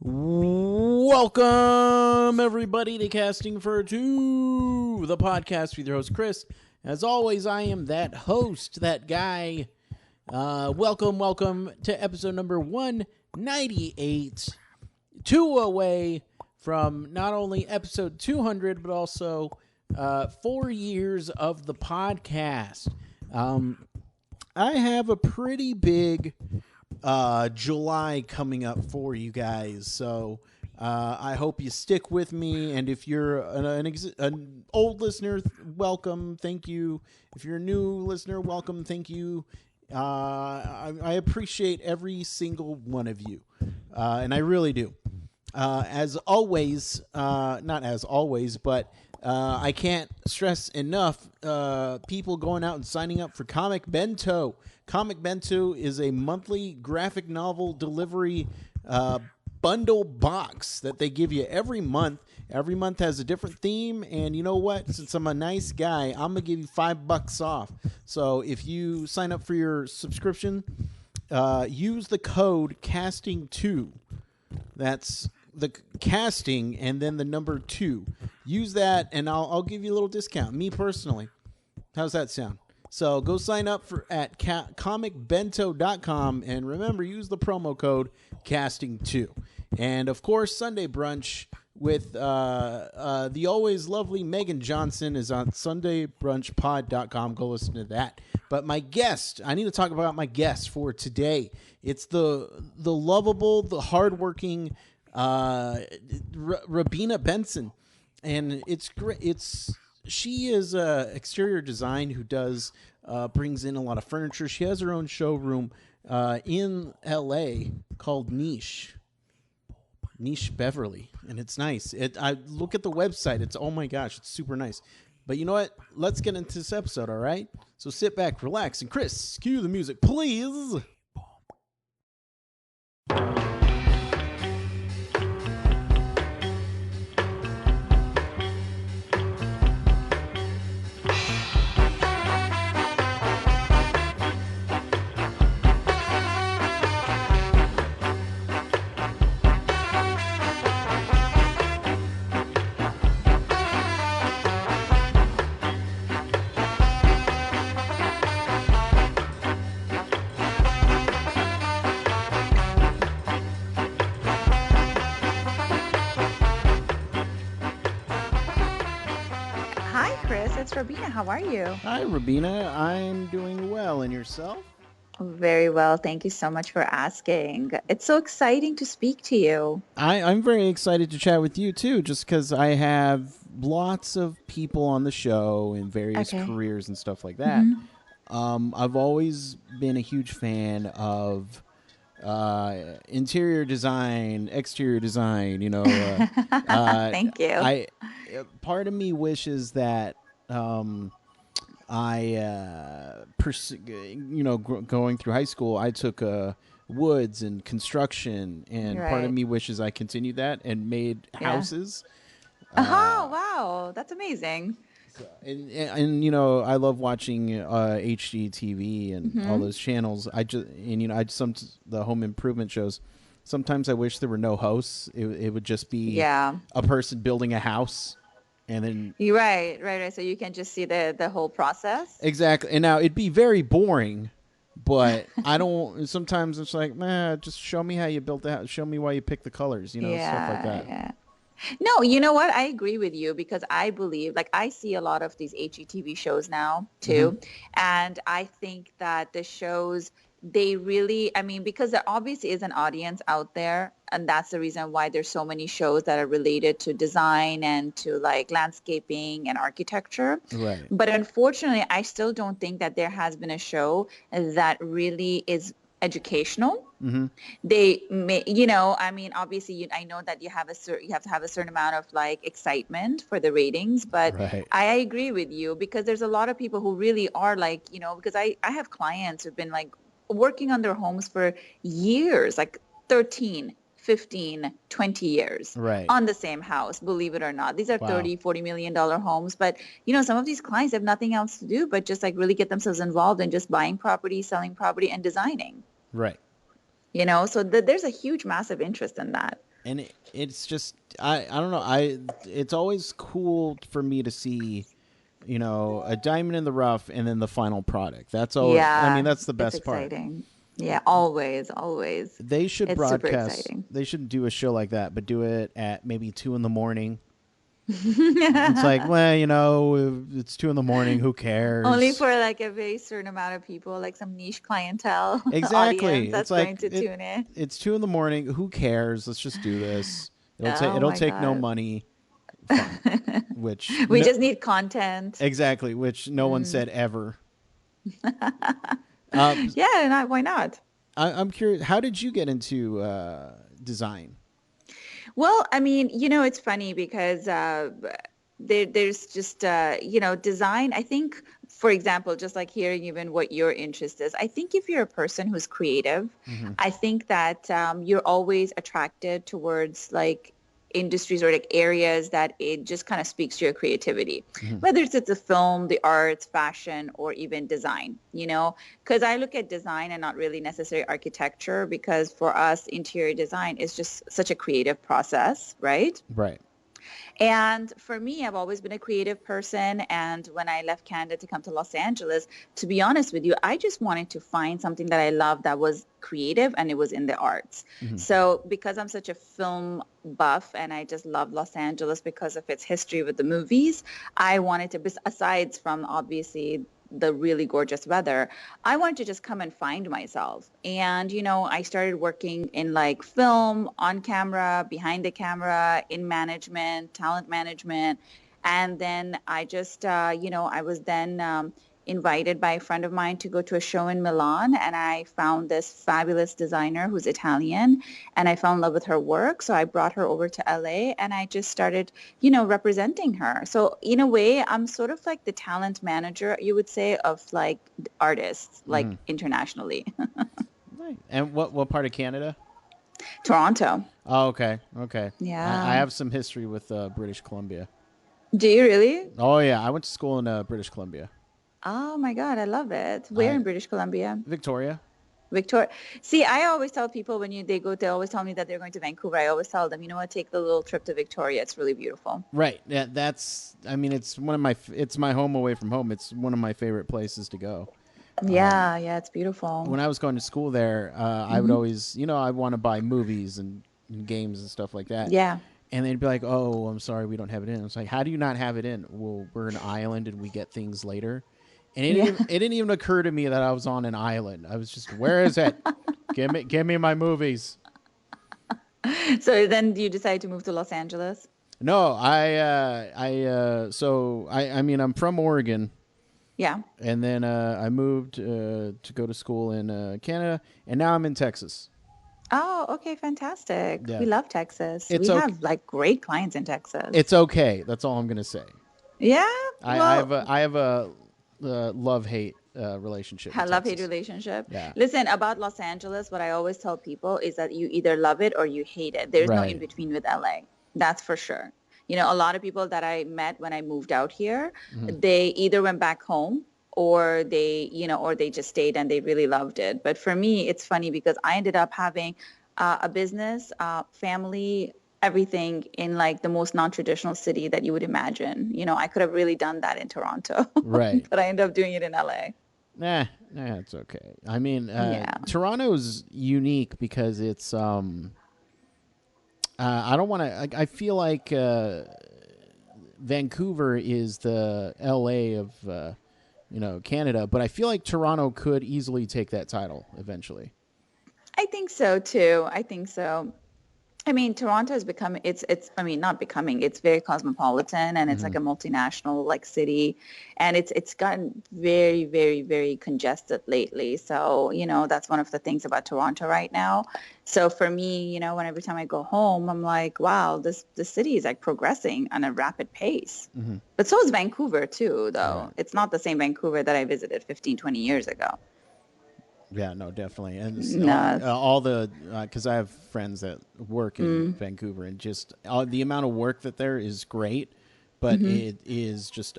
Welcome, everybody, to Casting for Two, the podcast with your host, Chris. As always, I am that host, that guy. Welcome to episode number 198. Two away from not only episode 200, but also 4 years of the podcast. I have a pretty big July coming up for you guys, so I hope you stick with me. And if you're an old listener, welcome, thank you. If you're a new listener, welcome, thank you. I appreciate every single one of you, and I really do. As always, not as always, but I can't stress enough people going out and signing up for Comic Bento. Comic Bento is a monthly graphic novel delivery bundle box that they give you every month. Every month has a different theme, and you know what? Since I'm a nice guy, I'm gonna give you $5 off. So if you sign up for your subscription, use the code casting2. That's the casting and then the number 2. Use that, and I'll give you a little discount. Me personally, how's that sound? So go sign up at comicbento.com, and remember, use the promo code casting2. And of course, Sunday brunch with the always lovely Megan Johnson is on sundaybrunchpod.com. Go listen to that. But my guest, I need to talk about my guest for today. It's the lovable, the hardworking Robina Benson, and it's great. She is exterior design who does brings in a lot of furniture. She has her own showroom in LA called Niche Beverly, and it's nice. I look at the website. It's, oh my gosh, it's super nice. But you know what? Let's get into this episode, all right? So sit back, relax, and Chris, cue the music, please. It's Robina. How are you? Hi, Robina. I'm doing well. And yourself? Very well. Thank you so much for asking. It's so exciting to speak to you. I'm very excited to chat with you, too, just because I have lots of people on the show in various careers and stuff like that. Mm-hmm. I've always been a huge fan of interior design, exterior design, Thank you. Part of me wishes that going through high school, I took woods and construction, and part of me wishes I continued that and made houses. Wow, that's amazing. And I love watching HGTV and all those channels. The home improvement shows. Sometimes I wish there were no hosts. It would just be a person building a house. And then you're right. So you can just see the whole process. Exactly. And now it'd be very boring, but I don't. Sometimes it's like, just show me how you built the house. Show me why you picked the colors. Stuff like that. Yeah. No, you know what? I agree with you because I believe, I see a lot of these HGTV shows now too, and I think that the shows, they really, because there obviously is an audience out there, and that's the reason why there's so many shows that are related to design and to landscaping and architecture. Right. But unfortunately, I still don't think that there has been a show that really is educational. Mm-hmm. They may, obviously, I know that you have to have a certain amount of excitement for the ratings, but I agree with you because there's a lot of people who really are because I have clients who've been working on their homes for years, 13, 15, 20 years on the same house, believe it or not. These are $30-40 million homes. But, some of these clients have nothing else to do but just really get themselves involved in just buying property, selling property, and designing. Right. So there's a huge, massive interest in that. and it's just I don't know, it's always cool for me to see, you know, a diamond in the rough and then the final product. That's always, I mean, Yeah, that's the it's best part. exciting. Yeah, always, always. They should It's super broadcast. exciting. They shouldn't do a show like that, but do it at maybe 2 in the morning. It's like, well, you know, it's 2 in the morning. Who Only cares? for like a very certain amount of people, like some niche clientele audience Exactly. It's that's like going to tune in. it's 2 in the morning. Who cares? Let's just do this. Oh It'll my take no God. money. Fine. Which We no, just need content. exactly. Which no one Mm. said ever. Uh, Yeah, not, why not? I'm curious. How did you get into design? Well, I mean, it's funny because there's just, design. I think, for example, just like hearing even what your interest is, I think if you're a person who's creative, Mm-hmm. I think that you're always attracted towards like industries or like areas that it just kind of speaks to your creativity, Mm-hmm. whether it's the film, the arts, fashion, or even design, because I look at design and not really necessarily architecture, because for us, interior design is just such a creative process, right? Right. And for me, I've always been a creative person. And when I left Canada to come to Los Angeles, to be honest with you, I just wanted to find something that I loved that was creative and it was in the arts. Mm-hmm. So because I'm such a film buff and I just love Los Angeles because of its history with the movies, I wanted to, aside from obviously the really gorgeous weather, I wanted to just come and find myself. And, I started working in like film, on camera, behind the camera, in management, talent management. And then I just, I was then invited by a friend of mine to go to a show in Milan. And I found this fabulous designer who's Italian. And I fell in love with her work. So I brought her over to LA and I just started, representing her. So in a way, I'm sort of like the talent manager, you would say, of like artists, Mm-hmm. like internationally. Right. And what part of Canada? Toronto. Oh, okay. Okay. I Yeah. have some history with British Columbia. Do you really? Oh yeah, I went to school in British Columbia. Oh my God, I love it. Where I in British Columbia? Victoria. Victoria. See, I always tell people when they go, they always tell me that they're going to Vancouver. I always tell them, you know what, take the little trip to Victoria. It's really beautiful. Right. Yeah, that's. I mean, it's one of my. It's my home away from home. It's one of my favorite places to go. Yeah, yeah, it's beautiful. When I was going to school there, I would Hmm. always, I want to buy movies and games and stuff like that. Yeah. And they'd be like, "Oh, I'm sorry, we don't have it in." It's like, "How do you not have it in?" Well, we're an island and we get things later. And Yeah. it didn't even occur to me that I was on an island. I was just, "Where is it? Give me my movies." So then you decide to move to Los Angeles? No, I mean, I'm from Oregon, Yeah. and then I moved to go to school in Canada, and now I'm in Texas. Oh, okay, fantastic. Yeah, We love Texas. it's We okay. have like great clients in Texas. It's okay. That's all I'm gonna say. Yeah. Well, I have a love hate relationship with love-hate Texas. relationship. Yeah. Listen, about Los Angeles, what I always tell people is that you either love it or you hate it. There's no in Right. between with LA. That's for sure. A lot of people that I met when I moved out here, Hmm. they either went back home or they just stayed and they really loved it. But for me, it's funny because I ended up having a business, family, everything in like the most non-traditional city that you would imagine. I could have really done that in Toronto, Right. but I ended up doing it in LA. Nah, it's okay. I mean, Yeah. Toronto's unique because it's I don't want to. I feel like Vancouver is the L.A. of Canada, but I feel like Toronto could easily take that title eventually. I think so too. I think so. I mean, Toronto is becoming, I mean, not becoming, it's very cosmopolitan and it's Hmm. like a multinational like city, and it's gotten very, very, very congested lately. So, that's one of the things about Toronto right now. So for me, when every time I go home, I'm like, wow, this city is like progressing on a rapid pace. Hmm. But so is Vancouver too, Right. though. It's not the same Vancouver that I visited 15, 20 years ago. Yeah, no, definitely, and No. all the because I have friends that work in Mm, Vancouver, and just the amount of work that there is great, but hmm it is just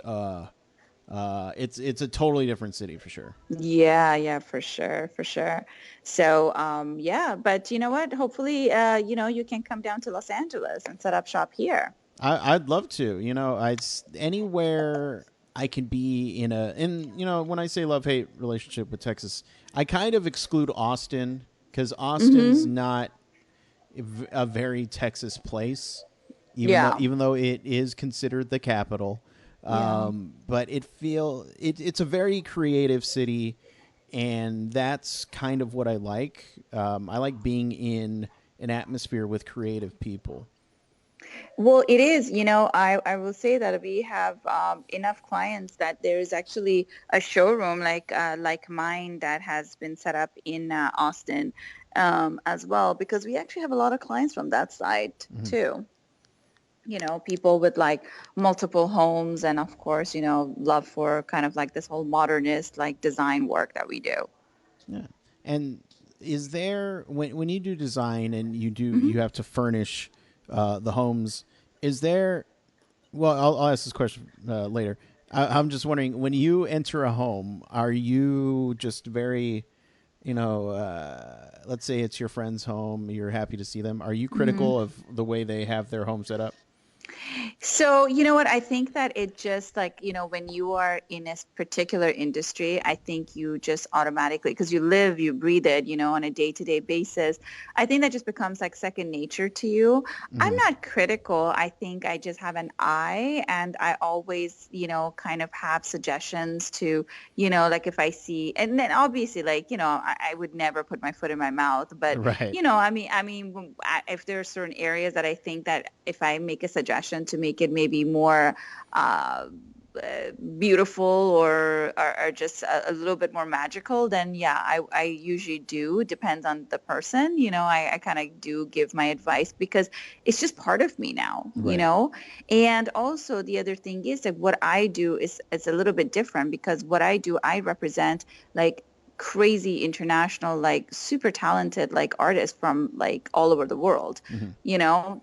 it's a totally different city for sure. Yeah, for sure, for sure. So, yeah, but you know what? Hopefully, you can come down to Los Angeles and set up shop here. I'd love to. It's anywhere I can be when I say love hate relationship with Texas, I kind of exclude Austin because Austin's Mm-hmm. not a very Texas place, Yeah. even though it is considered the capital. Yeah. But it's a very creative city, and that's kind of what I like. I like being in an atmosphere with creative people. Well, it is, I will say that we have enough clients that there is actually a showroom like mine that has been set up in Austin as well, because we actually have a lot of clients from that side Mm-hmm. too. People with like multiple homes and of course, love for kind of like this whole modernist like design work that we do. Yeah. And is there when you do design and Hmm. you have to furnish the homes? Is there? Well, I'll ask this question later. I'm just wondering, when you enter a home, are you just very, let's say it's your friend's home, you're happy to see them. Are you critical of the way they have their home set up? So, you know what? I think that it just like, when you are in a particular industry, I think you just automatically, because you live, you breathe it, on a day-to-day basis, I think that just becomes like second nature to you. I'm Mm-hmm. not critical. I think I just have an eye and I always, kind of have suggestions to, like if I see, and then obviously like, I would never put my foot in my mouth, but Right. if there are certain areas that I think that if I make a suggestion to make it maybe more uh, beautiful or just a little bit more magical, then yeah, I usually do. Depends on the person, I kind of do give my advice because it's just part of me now, Right. And also the other thing is that what I do is it's a little bit different because what I do, I represent like crazy international, like super talented, like artists from like all over the world, Mm-hmm. you know,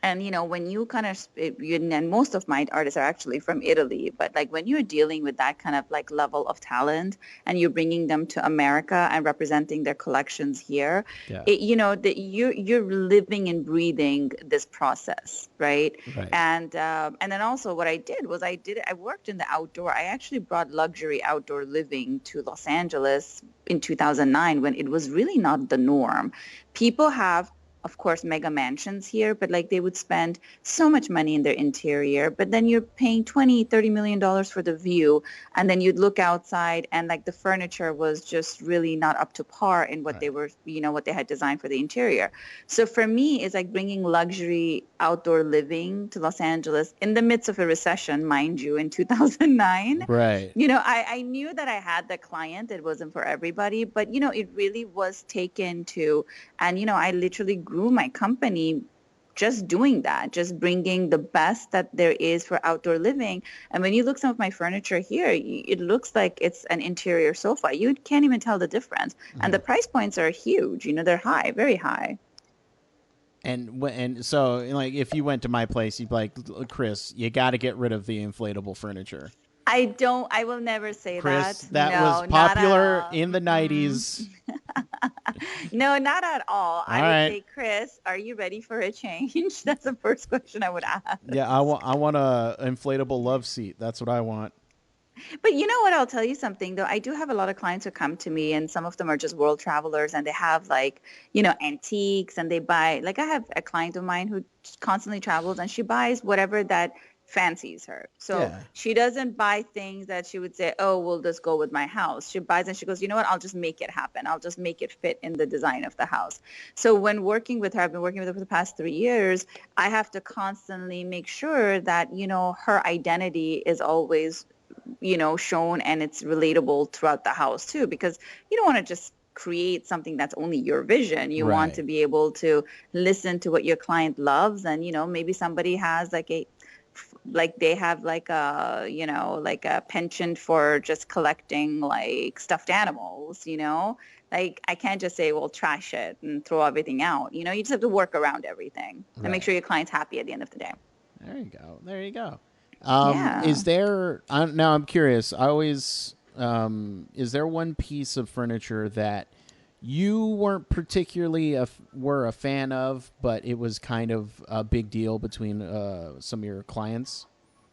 and when you kind of and most of my artists are actually from Italy, but like when you're dealing with that kind of like level of talent and you're bringing them to America and representing their collections here, Yeah. that you're living and breathing this process, right? Right. And then also what I did was I worked in the outdoor. I actually brought luxury outdoor living to Los Angeles in 2009 when it was really not the norm. People have, of course, mega mansions here, but like they would spend so much money in their interior, but then you're paying 20, $30 million for the view. And then you'd look outside and like the furniture was just really not up to par in what they Right. were, what they had designed for the interior. So for me, it's like bringing luxury outdoor living to Los Angeles in the midst of a recession, mind you, in 2009. Right. I knew that I had the client. It wasn't for everybody, but, it really was taken to, and, I literally grew my company just doing that, just bringing the best that there is for outdoor living. And when you look some of my furniture here, it looks like it's an interior sofa. You can't even tell the difference. And Mm-hmm. the price points are huge. They're high, very high. And so like if you went to my place, you'd be like, Chris, you got to get rid of the inflatable furniture. I will never say Chris, that. that was No, not at popular all. in the Mm-mm. 90s. No, not at all. All I would right. say, Chris, are you ready for a change? That's the first question I would ask. Yeah, I want a inflatable love seat. That's what I want. But you know what? I'll tell you something though. I do have a lot of clients who come to me and some of them are just world travelers and they have like, antiques and they buy, like I have a client of mine who constantly travels and she buys whatever that fancies her. So Yeah. she doesn't buy things that she would say, oh, we'll just go with my house. She buys and she goes, you know what? I'll just make it happen. I'll just make it fit in the design of the house. So when working with her, I've been working with her for the past 3 years. I have to constantly make sure that, her identity is always shown and it's relatable throughout the house too, because you don't want to just create something that's only your vision. You want to Right. be able to listen to what your client loves. And, maybe somebody has like they have like like a penchant for just collecting like stuffed animals, like I can't just say, well, trash it and throw everything out. You just have to work around everything and make Right. sure your client's happy at the end of the day. There you go. There you go. Yeah. Is there, now I'm curious, I always, is there one piece of furniture that you weren't particularly were a fan of, but it was kind of a big deal between some of your clients?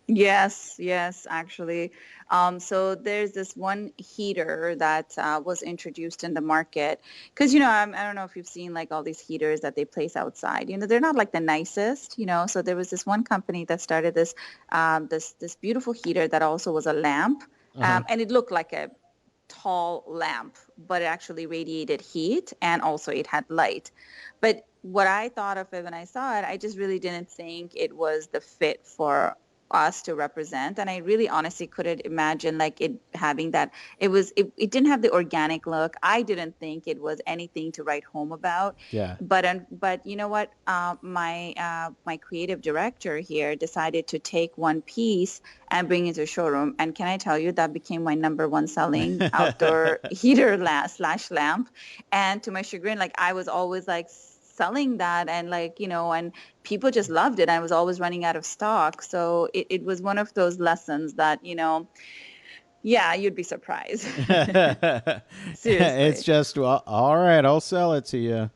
Yes, yes, actually. So there's this one heater that was introduced in the market because, I don't know if you've seen like all these heaters that they place outside. They're not like the nicest. So there was this one company that started this beautiful heater that also was a lamp, Uh-huh. and it looked like a tall lamp, but it actually radiated heat and also it had light. But what I thought of it when I saw it, I just really didn't think it was the fit for us to represent. And I really honestly couldn't imagine like it having that. It didn't have the organic look. I didn't think it was anything to write home about. Yeah. But you know what? My creative director here decided to take one piece and bring it to a showroom. And can I tell you that became my number one selling outdoor heater slash lamp. And to my chagrin, like I was always like selling that and like, and people just loved it. I was always running out of stock. So it was one of those lessons that, yeah, you'd be surprised. It's Seriously. just, well, all right, I'll sell it to you.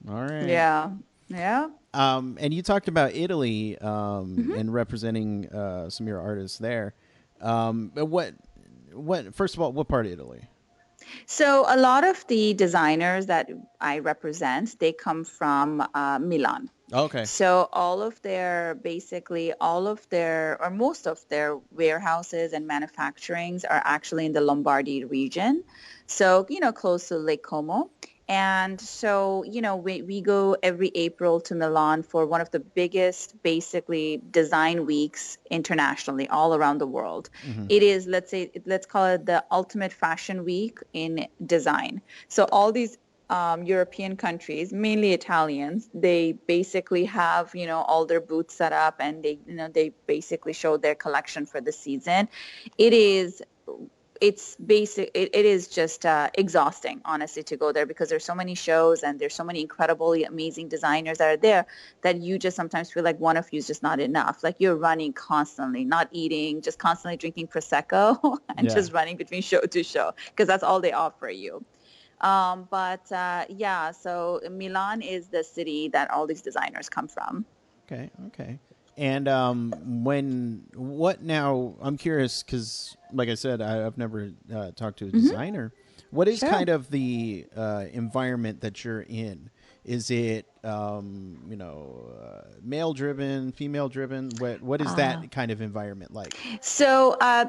All right. Yeah. Yeah. And you talked about Italy Mhm. and representing some of your artists there. But first of all, what part of Italy? So a lot of the designers that I represent, they come from Milan. Okay. So or most of their warehouses and manufacturings are actually in the Lombardy region. So, close to Lake Como. And so, we go every April to Milan for one of the biggest, basically, design weeks internationally, all around the world. Hmm. It is, let's call it the ultimate fashion week in design. So all these European countries, mainly Italians, they basically have, all their booths set up and they basically show their collection for the season. It is it is just exhausting, honestly, to go there because there's so many shows and there's so many incredibly amazing designers that are there that you just sometimes feel like one of you is just not enough. Like you're running constantly, not eating, just constantly drinking Prosecco and Yeah. just running between show to show because that's all they offer you. But yeah, so Milan is the city that all these designers come from. Okay. Okay. And what now? I'm curious because, like I said, I've never talked to a Hmm. designer. What is Sure. kind of the environment that you're in? Is it male driven, female driven? What is Uh, that kind of environment like? so I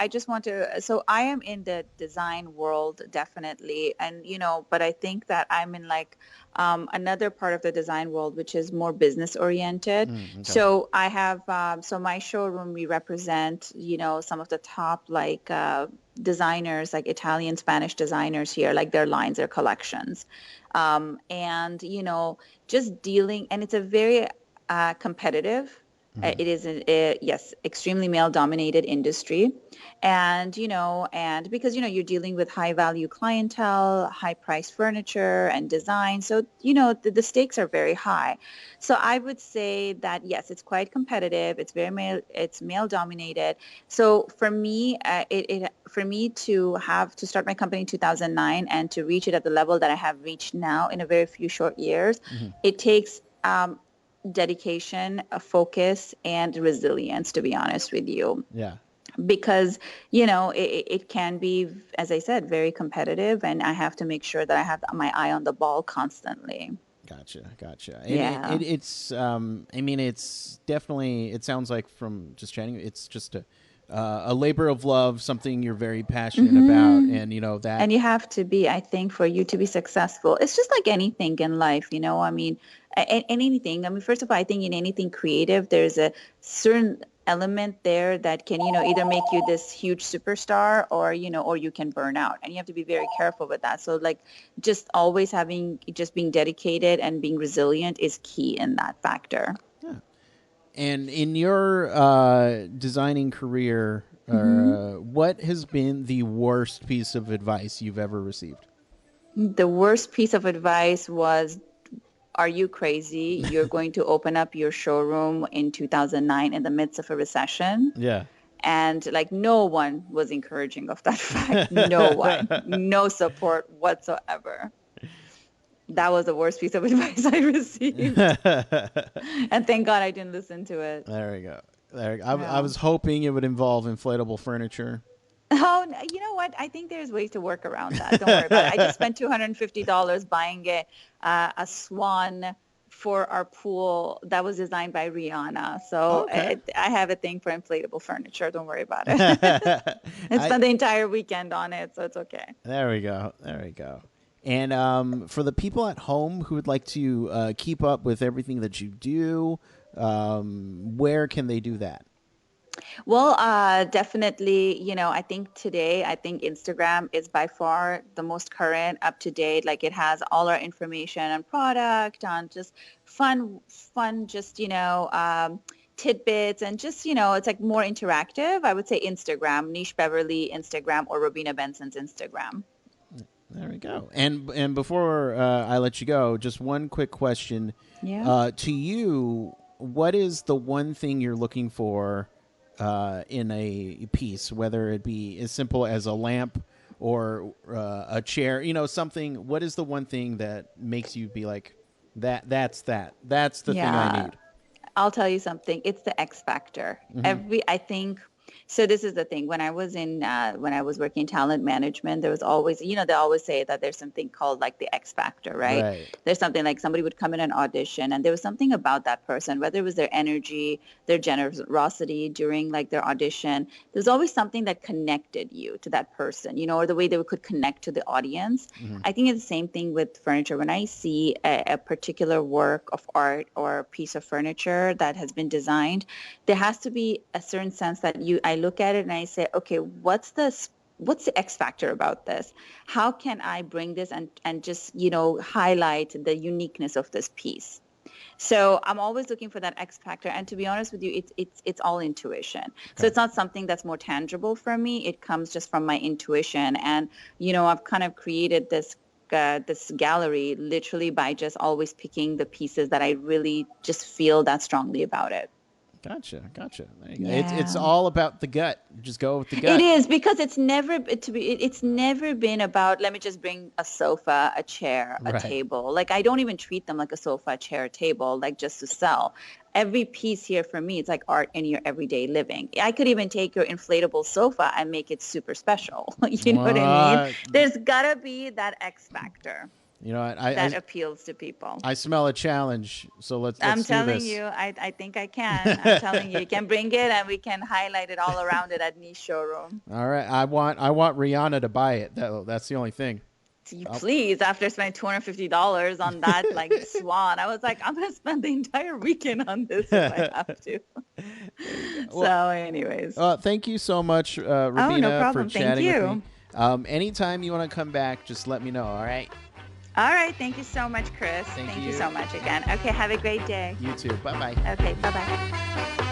just want to, so I am in the design world definitely. And, but I think that I'm in like another part of the design world, which is more business oriented. Okay. So I have, so my showroom, we represent, some of the top like designers, like Italian, Spanish designers here, like their lines, their collections. And, just dealing, and it's a very competitive. Hmm. It is yes, extremely male dominated industry. And, and because, you're dealing with high value clientele, high price furniture and design. So, the stakes are very high. So I would say that, yes, it's quite competitive. It's male dominated. So for me, for me to start my company in 2009 and to reach it at the level that I have reached now in a very few short years, Hmm. it takes, dedication, a focus, and resilience, to be honest with you. Yeah. Because, it can be, as I said, very competitive, and I have to make sure that I have my eye on the ball constantly. Gotcha, gotcha. And Yeah. it's I mean it's definitely, it sounds like from just chatting, it's just a labor of love, something you're very passionate about, Hmm. and that. And you have to be, I think, for you to be successful. It's just like anything in life, I mean, anything. I mean, first of all, I think in anything creative, there's a certain element there that can, either make you this huge superstar or, or you can burn out. And you have to be very careful with that. So like just always just being dedicated and being resilient is key in that factor. Yeah. And in your designing career, Hmm. what has been the worst piece of advice you've ever received? The worst piece of advice was are you crazy? You're going to open up your showroom in 2009 in the midst of a recession? Yeah. And like no one was encouraging of that fact. No one, no support whatsoever. That was the worst piece of advice I received. And thank God I didn't listen to it. There we go. I was hoping it would involve inflatable furniture. Oh, you know what? I think there's ways to work around that. Don't worry about it. I just spent $250 buying a swan for our pool that was designed by Rihanna. So okay. I have a thing for inflatable furniture. Don't worry about it. I spent the entire weekend on it, so it's okay. There we go. And for the people at home who would like to keep up with everything that you do, where can they do that? Well, definitely, I think Instagram is by far the most current, up to date. Like it has all our information on product, on just fun, just, tidbits and just, it's like more interactive. I would say Instagram, Niche Beverly Instagram, or Robina Benson's Instagram. There we go. And before I let you go, just one quick question. Yeah. To you, what is the one thing you're looking for in a piece, whether it be as simple as a lamp or a chair, something? What is the one thing that makes you be like, that's the thing I need? I'll tell you something. It's the X factor. Mm-hmm. So this is the thing. When I was working in talent management, there was always, they always say that there's something called like the X factor, right? There's something like somebody would come in an audition and there was something about that person, whether it was their energy, their generosity during like their audition. There's always something that connected you to that person, or the way they could connect to the audience. Mm-hmm. I think it's the same thing with furniture. When I see a particular work of art or a piece of furniture that has been designed, there has to be a certain sense that I look at it and I say, okay, what's the X factor about this? How can I bring this and just, highlight the uniqueness of this piece? So I'm always looking for that X factor. And to be honest with you, it's all intuition. Okay. So it's not something that's more tangible for me. It comes just from my intuition. And, I've kind of created this gallery literally by just always picking the pieces that I really just feel that strongly about it. Gotcha. There you go. Yeah. It's all about the gut. Just go with the gut. It is, because it's never been about, let me just bring a sofa, a chair, a table. Like I don't even treat them like a sofa, a chair, a table, like just to sell. Every piece here for me, it's like art in your everyday living. I could even take your inflatable sofa and make it super special. You know what I mean? There's gotta be that X factor. That appeals to people. I smell a challenge, so let's I'm telling do this. you, I think I can. I'm telling you, you can bring it and we can highlight it all around it at Niche Showroom. All right, I want Rihanna to buy it. That's the only thing. Please, after spending $250 on that like swan, I was like, I'm gonna spend the entire weekend on this if I have to. So, anyways. Thank you so much, Robina, no problem. for chatting with me. Anytime you want to come back, just let me know. All right. All right. Thank you so much, Chris. Thank you so much again. Okay. Have a great day. You too. Bye-bye. Okay. Bye-bye.